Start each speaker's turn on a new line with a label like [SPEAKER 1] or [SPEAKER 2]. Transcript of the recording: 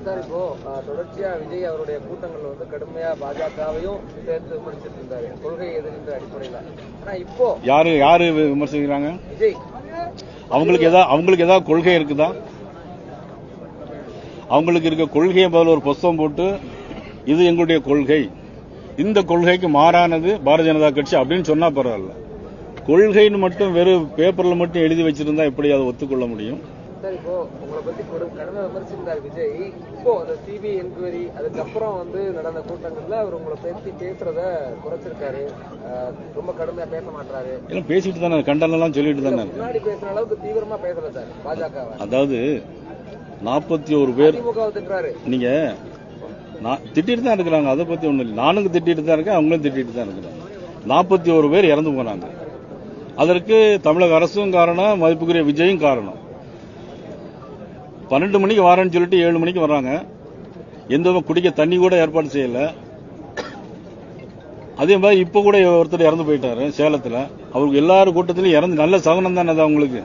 [SPEAKER 1] Sir இப்போ தொடர்ச்சியா விஜய் அவருடைய கூட்டங்கள்ல வந்து கடுமையா பாஜகவையும் சேர்த்து விமர்சித்து இருந்தாரு கொள்கை எதிர்ன்ற அடிப்படையில. ஆனா இப்போ
[SPEAKER 2] யாரு விமர்சிக்கிறாங்க?
[SPEAKER 1] விஜய்.
[SPEAKER 2] அவங்களுக்கு ஏதாவது கொள்கை இருக்குதா? அவங்களுக்கு இருக்க கொள்கையை பதில் ஒரு புஸ்தகம் போட்டு இது எங்களுடைய கொள்கை, இந்த கொள்கைக்கு மாறானது பாரதிய ஜனதா கட்சி அப்படின்னு சொன்னா பரவாயில்ல. கொள்கைன்னு மட்டும் வெறும் பேப்பர்ல மட்டும் எழுதி வச்சிருந்தா எப்படி அதை ஒத்துக்கொள்ள முடியும்?
[SPEAKER 1] சார் இப்போ உங்களை பத்தி கடுமை விமர்சித்தார் விஜய். இப்போ அந்த சிபிஐ என்கொயரி அதுக்கப்புறம் வந்து நடந்த கூட்டங்கள்ல அவர் உங்களை பத்தி பேசுறத குறைச்சிருக்காரு, ரொம்ப கடுமையா பேச மாட்டாரு.
[SPEAKER 2] எல்லாம் பேசிட்டு தானே, கண்டனம் சொல்லிட்டு தானே.
[SPEAKER 1] முன்னாடி பேசுற அளவுக்கு தீவிரமா பேசல சார் பாஜக.
[SPEAKER 2] அதாவது 41 பேர்
[SPEAKER 1] திட்டுறாரு.
[SPEAKER 2] நீங்க திட்டிட்டு தான் இருக்கிறாங்க, அதை பத்தி ஒண்ணும் இல்லை. நானும் திட்டிட்டு தான் இருக்கேன், அவங்களும் திட்டிட்டு தான் இருக்கிறாங்க. 41 பேர் இறந்து போனாங்க. அதற்கு தமிழக அரசும் காரணம், மதிப்புக்குரிய விஜயும் காரணம். 12 மணிக்கு வரேன்னு சொல்லிட்டு 7 மணிக்கு வர்றாங்க. எந்த குடிக்க தண்ணி கூட ஏற்பாடு செய்யல. அதே மாதிரி இப்ப கூட ஒருத்தர் இறந்து போயிட்டாரு சேலத்துல. அவருக்கு எல்லாரும் கூட்டத்திலும் இறந்து நல்ல சகுனம் தானே அது அவங்களுக்கு.